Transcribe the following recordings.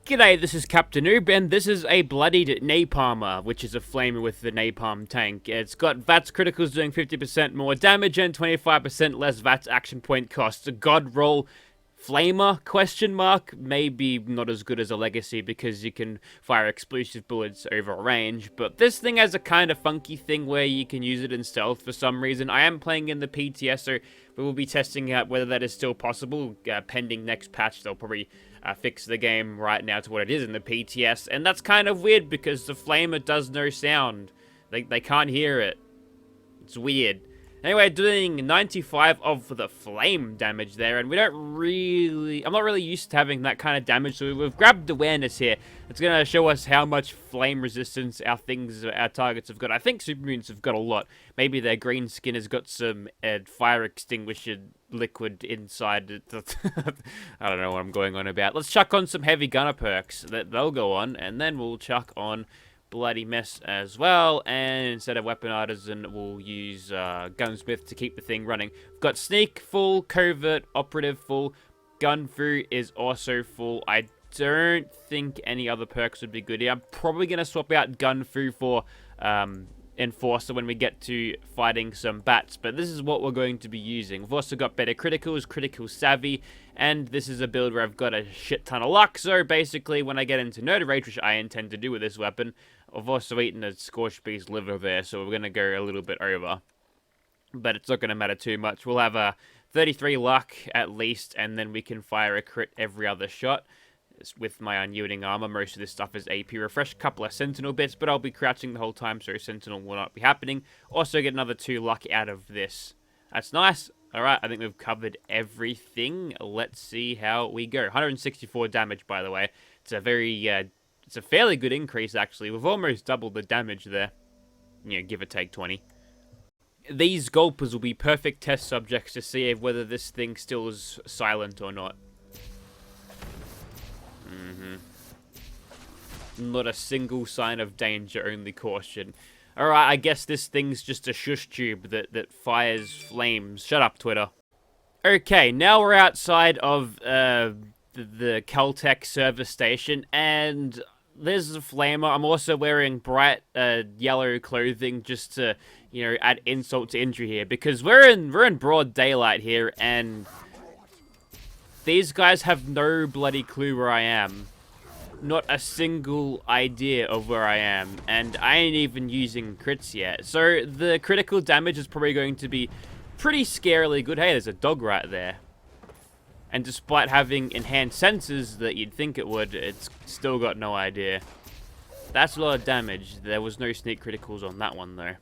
G'day, this is Captainoob, and this is a Bloodied Napalmer, which is a flamer with the napalm tank. It's got VATS criticals doing 50% more damage and 25% less VATS action point cost. A god roll flamer, question mark, maybe not as good as a legacy because you can fire explosive bullets over range, but this thing has a kind of funky thing where you can use it in stealth for some reason. I am playing in the PTS, so we will be testing out whether that is still possible. Pending next patch, they'll probably fix the game right now to what it is in the PTS, and that's kind of weird because the flamer does no sound. They can't hear it. It's weird. Anyway, doing 95 of the flame damage there, and we don't really... I'm not really used to having that kind of damage, so we've grabbed awareness here. It's going to show us how much flame resistance our targets have got. I think super mutants have got a lot. Maybe their green skin has got some fire extinguisher liquid inside. I don't know what I'm going on about. Let's chuck on some heavy gunner perks that they'll go on, and then we'll chuck on Bloody Mess as well, and instead of Weapon Artisan, we'll use Gunsmith to keep the thing running. We've got Sneak full, Covert, Operative full, Gun Through is also full. I don't think any other perks would be good here. I'm probably going to swap out Gun Through for Enforcer when we get to fighting some bats, but this is what we're going to be using. We've also got better criticals, critical savvy, and this is a build where I've got a shit ton of luck, so basically when I get into Nerd Rage, which I intend to do with this weapon, I've also eaten a Scorched Beast liver there, so we're going to go a little bit over. But it's not going to matter too much. We'll have a 33 luck at least, and then we can fire a crit every other shot. With my unyielding armor, most of this stuff is AP refresh. A couple of Sentinel bits, but I'll be crouching the whole time, so Sentinel will not be happening. Also get another 2 luck out of this. That's nice. Alright, I think we've covered everything. Let's see how we go. 164 damage, by the way. It's a very... it's a fairly good increase, actually. We've almost doubled the damage there. You know, give or take 20. These gulpers will be perfect test subjects to see whether this thing still is silent or not. Not a single sign of danger, only caution. Alright, I guess this thing's just a shush tube that fires flames. Shut up, Twitter. Okay, now we're outside of the Caltech service station, and there's a flamer. I'm also wearing bright yellow clothing just to, you know, add insult to injury here, because we're in broad daylight here, and these guys have no bloody clue where I am. Not a single idea of where I am, and I ain't even using crits yet. So the critical damage is probably going to be pretty scarily good. Hey, there's a dog right there. And despite having enhanced sensors that you'd think it would, it's still got no idea. That's a lot of damage. There was no sneak criticals on that one, though.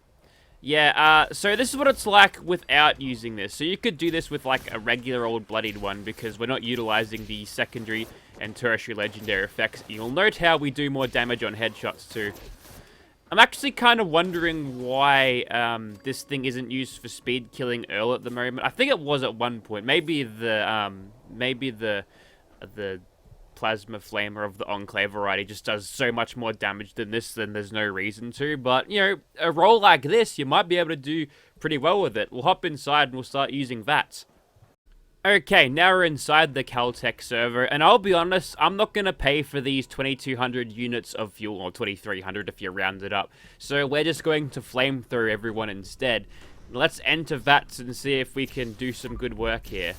Yeah, so this is what it's like without using this. So you could do this with, like, a regular old Bloodied one, because we're not utilizing the secondary and tertiary legendary effects. You'll note how we do more damage on headshots, too. I'm actually kind of wondering why this thing isn't used for speed killing Earl at the moment. I think it was at one point. Maybe the plasma flamer of the Enclave variety just does so much more damage than this, then there's no reason to. But, you know, a roll like this, you might be able to do pretty well with it. We'll hop inside and we'll start using VATS. Okay, now we're inside the Caltech server, and I'll be honest, I'm not going to pay for these 2,200 units of fuel, or 2,300 if you round it up. So we're just going to flamethrow everyone instead. Let's enter VATS and see if we can do some good work here.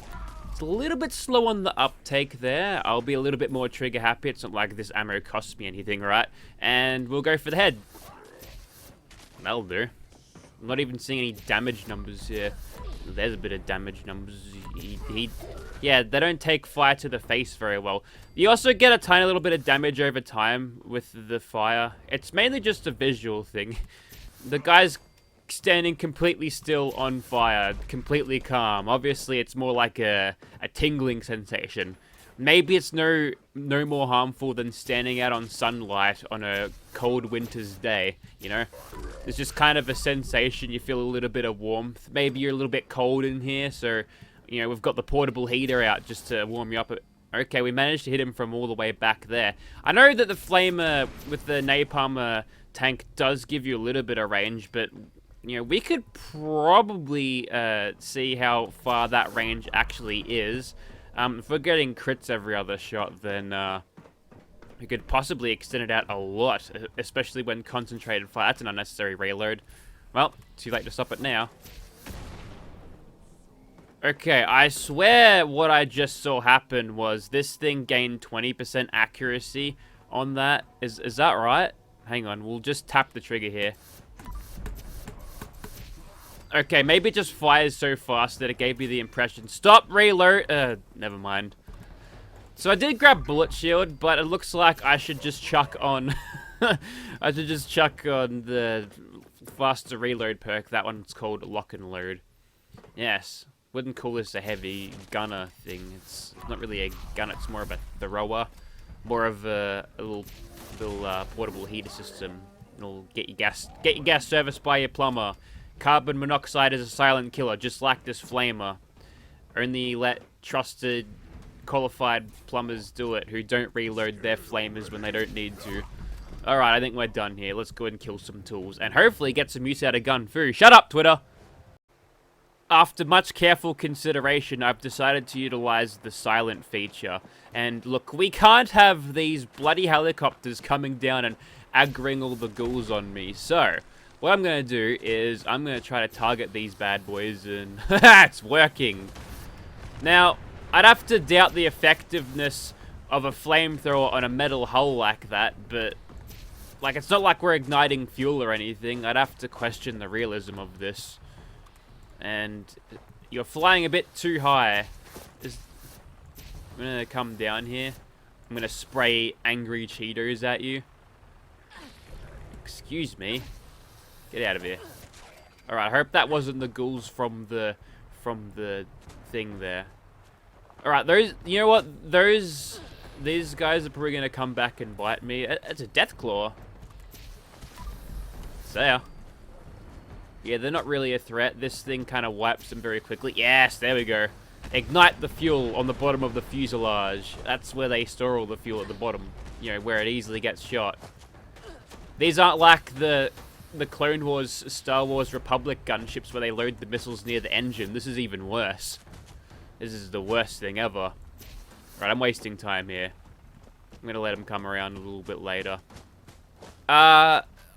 It's a little bit slow on the uptake there. I'll be a little bit more trigger happy. It's not like this ammo costs me anything, right? And we'll go for the head. That'll do. I'm not even seeing any damage numbers here. There's a bit of damage numbers. Yeah, they don't take fire to the face very well. You also get a tiny little bit of damage over time with the fire. It's mainly just a visual thing. The guy's standing completely still on fire, completely calm. Obviously, it's more like a tingling sensation. Maybe it's no more harmful than standing out on sunlight on a cold winter's day, you know? It's just kind of a sensation. You feel a little bit of warmth. Maybe you're a little bit cold in here, so, you know, we've got the portable heater out just to warm you up. Okay, we managed to hit him from all the way back there. I know that the flamer with the napalm tank does give you a little bit of range, but, you know, we could probably see how far that range actually is. If we're getting crits every other shot, then We could possibly extend it out a lot, especially when concentrated fire. That's an unnecessary reload. Well, too late to stop it now. Okay, I swear what I just saw happen was this thing gained 20% accuracy on that. Is that right? Hang on, we'll just tap the trigger here. Okay, maybe it just fires so fast that it gave me the impression. Stop, reload. Never mind. So I did grab bullet shield, but it looks like I should just chuck on. I should just chuck on the faster reload perk. That one's called lock and load. Yes. Wouldn't call this a heavy gunner thing. It's not really a gunner, it's more of a thrower. More of a little portable heater system. It'll get your gas serviced by your plumber. Carbon monoxide is a silent killer, just like this flamer. Only let trusted, qualified plumbers do it, who don't reload their flamers when they don't need to. Alright, I think we're done here. Let's go ahead and kill some tools. And hopefully get some use out of gun fu. Shut up, Twitter! After much careful consideration, I've decided to utilize the silent feature. And look, we can't have these bloody helicopters coming down and aggroing all the ghouls on me. So, what I'm going to do is I'm going to try to target these bad boys and it's working. Now, I'd have to doubt the effectiveness of a flamethrower on a metal hull like that, but like it's not like we're igniting fuel or anything. I'd have to question the realism of this. And you're flying a bit too high. I'm gonna come down here. I'm gonna spray angry Cheetos at you. Excuse me. Get out of here. Alright, I hope that wasn't the ghouls from the thing there. Alright, you know what? These guys are probably gonna come back and bite me. It's a death claw. So yeah. Yeah, they're not really a threat. This thing kind of wipes them very quickly. Yes, there we go. Ignite the fuel on the bottom of the fuselage. That's where they store all the fuel, at the bottom. You know, where it easily gets shot. These aren't like the Clone Wars, Star Wars Republic gunships where they load the missiles near the engine. This is even worse. This is the worst thing ever. Right, I'm wasting time here. I'm going to let them come around a little bit later.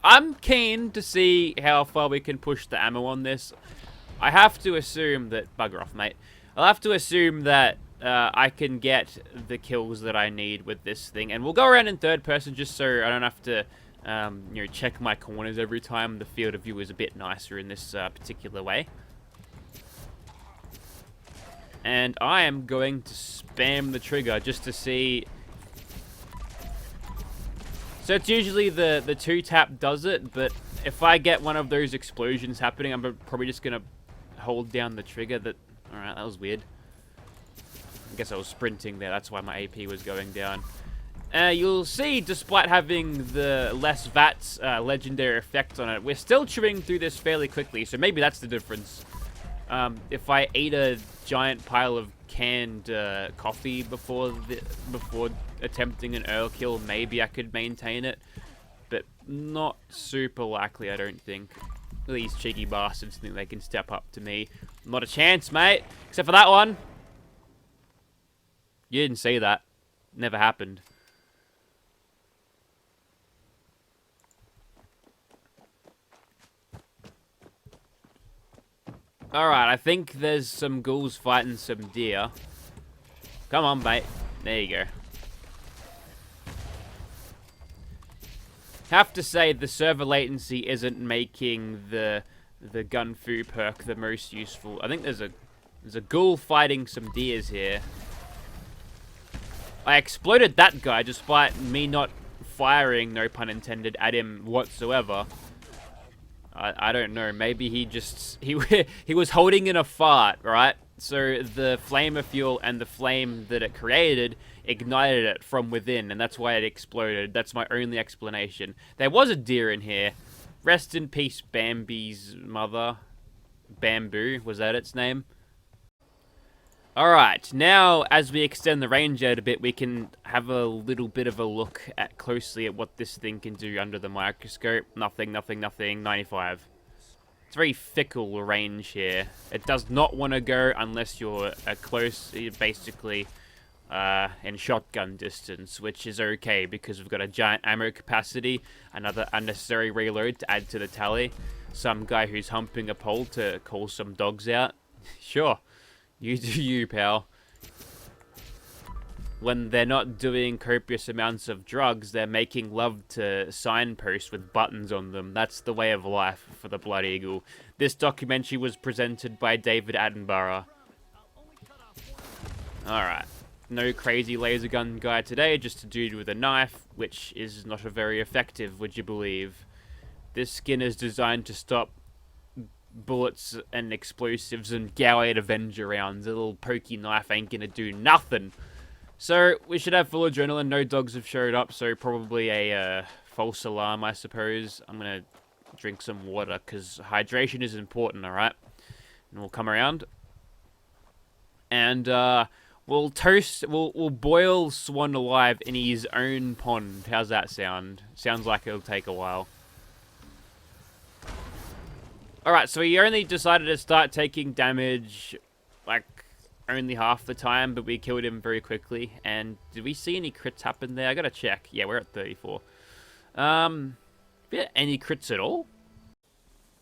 I'm keen to see how far we can push the ammo on this. I have to assume that... Bugger off, mate. I'll have to assume that I can get the kills that I need with this thing. And we'll go around in third person just so I don't have to you know, check my corners every time. The field of view is a bit nicer in this particular way. And I am going to spam the trigger just to see... So it's usually the 2-tap does it, but if I get one of those explosions happening, I'm probably just going to hold down the trigger. Alright, that was weird. I guess I was sprinting there, that's why my AP was going down. You'll see, despite having the less VATS legendary effect on it, we're still chewing through this fairly quickly, so maybe that's the difference. If I ate a giant pile of canned coffee before attempting an Earl kill, maybe I could maintain it, but not super likely, I don't think. These cheeky bastards think they can step up to me. Not a chance, mate. Except for that one. You didn't see that. Never happened. Alright, I think there's some ghouls fighting some deer. Come on, mate. There you go. Have to say, the server latency isn't making the gun fu perk the most useful. I think there's a ghoul fighting some deers here. I exploded that guy despite me not firing, no pun intended, at him whatsoever. I don't know. Maybe he just... He was holding in a fart, right? So the flame of fuel and the flame that it created ignited it from within, and that's why it exploded. That's my only explanation. There was a deer in here. Rest in peace, Bambi's mother. Bamboo, was that its name? Alright, now as we extend the range out a bit, we can have a little bit of a look at closely at what this thing can do under the microscope. Nothing, 95. It's very fickle range here. It does not want to go unless you're close. You're basically in shotgun distance, which is okay because we've got a giant ammo capacity, another unnecessary reload to add to the tally, some guy who's humping a pole to call some dogs out. Sure, you do you, pal. When they're not doing copious amounts of drugs, they're making love to signposts with buttons on them. That's the way of life for the Blood Eagle. This documentary was presented by David Attenborough. Alright. No crazy laser gun guy today, just a dude with a knife, which is not a very effective, would you believe? This skin is designed to stop bullets and explosives and Gallade Avenger rounds. A little pokey knife ain't gonna do nothing. So, we should have full adrenaline. No dogs have showed up, so probably a false alarm, I suppose. I'm going to drink some water, because hydration is important, alright? And we'll come around. And we'll boil Swan alive in his own pond. How's that sound? Sounds like it'll take a while. Alright, so he only decided to start taking damage, like, only half the time, but we killed him very quickly. And did we see any crits happen there? I gotta check. Yeah, we're at 34. Yeah, any crits at all?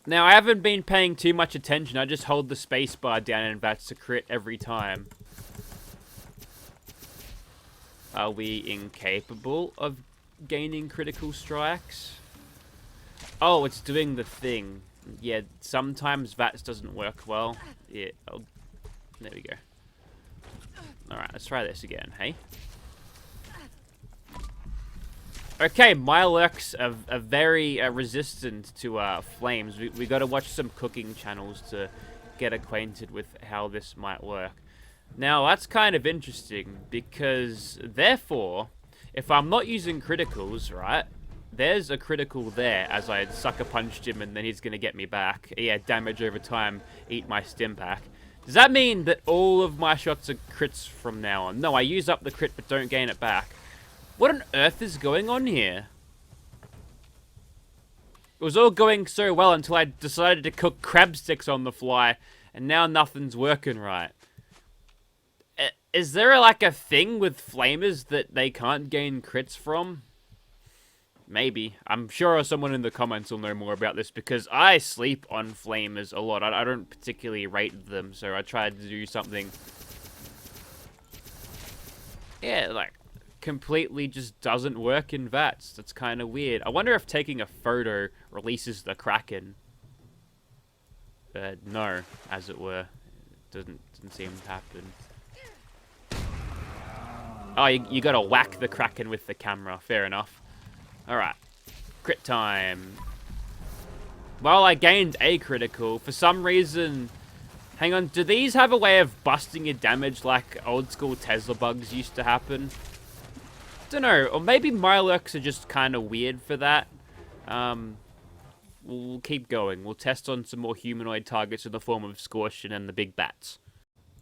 Now, I haven't been paying too much attention. I just hold the space bar down and that's a crit every time. Are we incapable of gaining critical strikes? Oh, it's doing the thing. Yeah, sometimes VATS doesn't work well. Yeah, there we go. Alright, let's try this again, hey? Okay, Mirelurks are very resistant to flames. We gotta watch some cooking channels to get acquainted with how this might work. Now, that's kind of interesting, because, therefore, if I'm not using criticals, right, there's a critical there, as I sucker punched him and then he's gonna get me back. Yeah, damage over time, eat my stim pack. Does that mean that all of my shots are crits from now on? No, I use up the crit but don't gain it back. What on earth is going on here? It was all going so well until I decided to cook crab sticks on the fly, and now nothing's working right. Is there like a thing with flamers that they can't gain crits from? Maybe. I'm sure someone in the comments will know more about this, because I sleep on flamers a lot. I don't particularly rate them, so I tried to do something... Yeah, like, completely just doesn't work in VATS. That's kind of weird. I wonder if taking a photo releases the Kraken. No, as it were. It doesn't seem to happen. Oh, you gotta whack the Kraken with the camera. Fair enough. Alright. Crit time. Well, I gained a critical. For some reason... Hang on, do these have a way of busting your damage like old school Tesla bugs used to happen? Dunno, or maybe Mirelurks are just kind of weird for that. We'll keep going. We'll test on some more humanoid targets in the form of Scorpion and the big bats.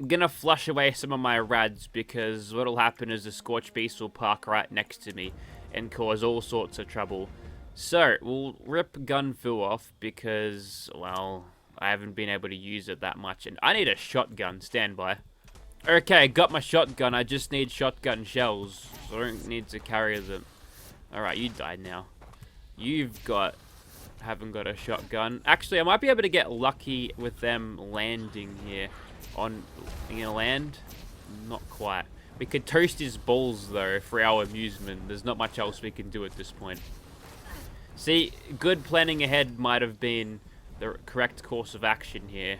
I'm gonna flush away some of my rads, because what'll happen is the Scorch Beast will park right next to me and cause all sorts of trouble. So, we'll rip Gun Fu off, because, well, I haven't been able to use it that much, and I need a shotgun. Stand by. Okay, got my shotgun. I just need shotgun shells, so I don't need to carry them. Alright, you died now. Haven't got a shotgun. Actually, I might be able to get lucky with them landing here. On, you gonna land? Not quite. We could toast his balls, though, for our amusement. There's not much else we can do at this point. See, good planning ahead might have been the correct course of action here.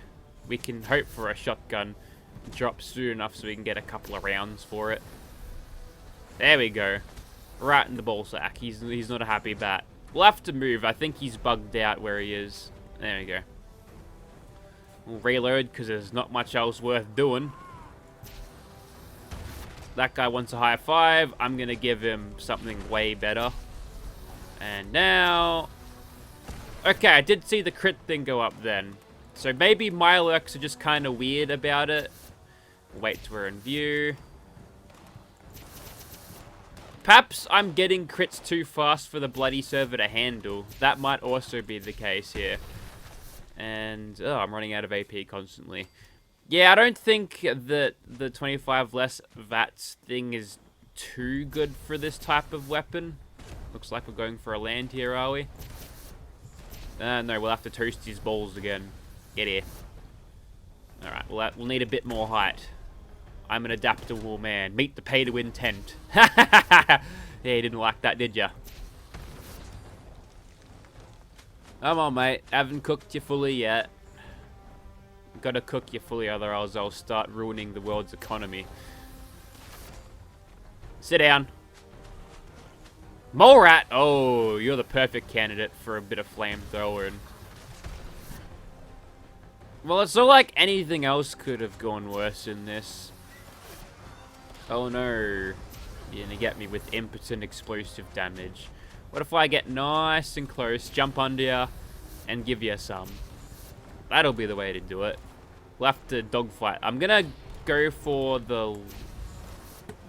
We can hope for a shotgun drop soon enough so we can get a couple of rounds for it. There we go. Right in the ball sack. He's not a happy bat. We'll have to move. I think he's bugged out where he is. There we go. We'll reload, because there's not much else worth doing. That guy wants a high five. I'm going to give him something way better. And now... Okay, I did see the crit thing go up then. So maybe Mirelurks are just kind of weird about it. Wait till we're in view. Perhaps I'm getting crits too fast for the bloody server to handle. That might also be the case here. And, oh, I'm running out of AP constantly. Yeah, I don't think that the 25 less VATS thing is too good for this type of weapon. Looks like we're going for a land here, are we? No, we'll have to toast these balls again. Get here. Alright, we'll need a bit more height. I'm an adaptable man. Meet the pay-to-win tent. Yeah, you didn't like that, did ya? Come on, mate. Haven't cooked you fully yet. Gotta cook you fully, otherwise I'll start ruining the world's economy. Sit down. Mole rat! Oh, you're the perfect candidate for a bit of flamethrower. Well, it's not like anything else could have gone worse in this. Oh no. You're gonna get me with impotent explosive damage. What if I get nice and close, jump under you, and give you some? That'll be the way to do it. We'll have to dogfight. I'm gonna go for the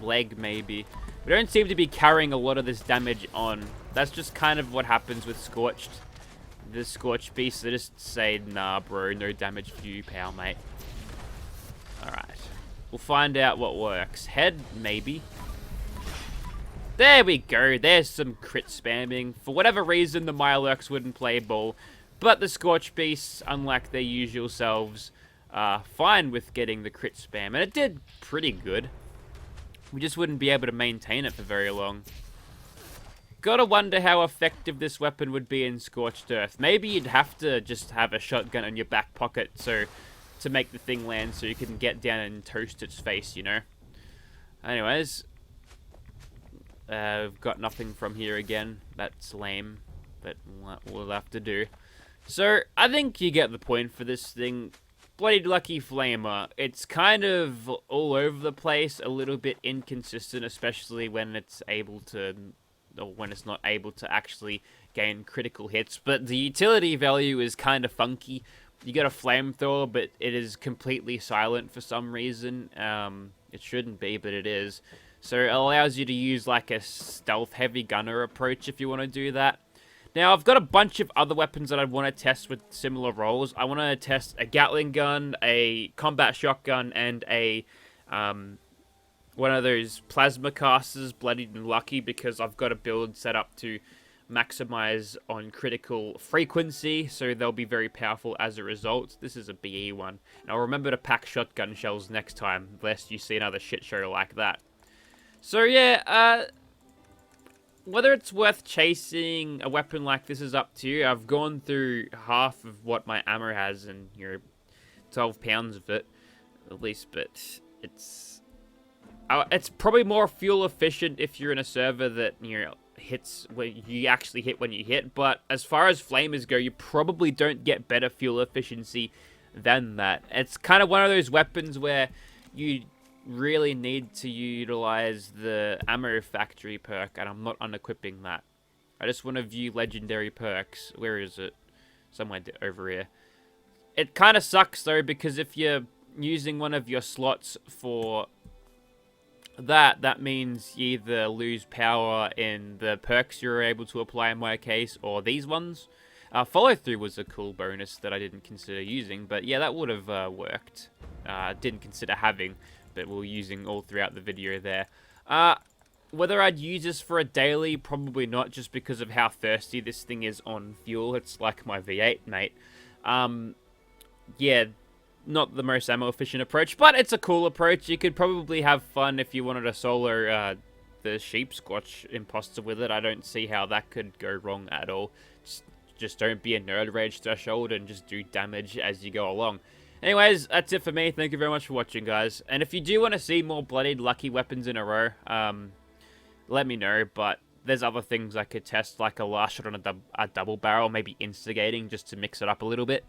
leg, maybe. We don't seem to be carrying a lot of this damage on. That's just kind of what happens with Scorched. The Scorched beasts, they just say, nah, bro, no damage for you, pal, mate. Alright. We'll find out what works. Head, maybe. There we go. There's some crit spamming. For whatever reason, the Mirelurks wouldn't play ball. But the Scorched beasts, unlike their usual selves, are fine with getting the crit spam. And it did pretty good. We just wouldn't be able to maintain it for very long. Gotta wonder how effective this weapon would be in Scorched Earth. Maybe you'd have to just have a shotgun in your back pocket so to make the thing land so you can get down and toast its face, you know? Anyways. We've got nothing from here again. That's lame. But we'll have to do. So, I think you get the point for this thing. Bloodied Lucky Flamer. It's kind of all over the place, a little bit inconsistent, especially when it's able to, or when it's not able to actually gain critical hits. But the utility value is kind of funky. You get a flamethrower, but it is completely silent for some reason. It shouldn't be, but it is. So it allows you to use like a stealth heavy gunner approach if you want to do that. Now, I've got a bunch of other weapons that I want to test with similar roles. I want to test a Gatling gun, a combat shotgun, and a one of those plasma casters, Bloodied and Lucky, because I've got a build set up to maximize on critical frequency, so they'll be very powerful as a result. This is a BE one. And I'll remember to pack shotgun shells next time, lest you see another shit show like that. So yeah, whether it's worth chasing a weapon like this is up to you. I've gone through half of what my ammo has, and 12 pounds of it, at least. But it's probably more fuel efficient if you're in a server that hits when you actually hit when you hit. But as far as flamers go, you probably don't get better fuel efficiency than that. It's kind of one of those weapons where you really need to utilize the ammo factory perk, and I'm not unequipping that. I just want to view legendary perks. Where is it? Somewhere over here. It kind of sucks though, because if you're using one of your slots for that means you either lose power in the perks you're able to apply in my case, or these ones. Follow through was a cool bonus that I didn't consider using, but yeah, that would have worked. Didn't consider having, but we're using all throughout the video there. Whether I'd use this for a daily, probably not, just because of how thirsty this thing is on fuel. It's like my V8, mate. Yeah, not the most ammo efficient approach, but it's a cool approach. You could probably have fun if you wanted to solo the Sheep Squatch imposter with it. I don't see how that could go wrong at all. Just don't be a nerd rage threshold and just do damage as you go along. Anyways, that's it for me. Thank you very much for watching, guys. And if you do want to see more Bloodied Lucky weapons in a row, let me know. But there's other things I could test, like a last shot on a double barrel, maybe instigating, just to mix it up a little bit.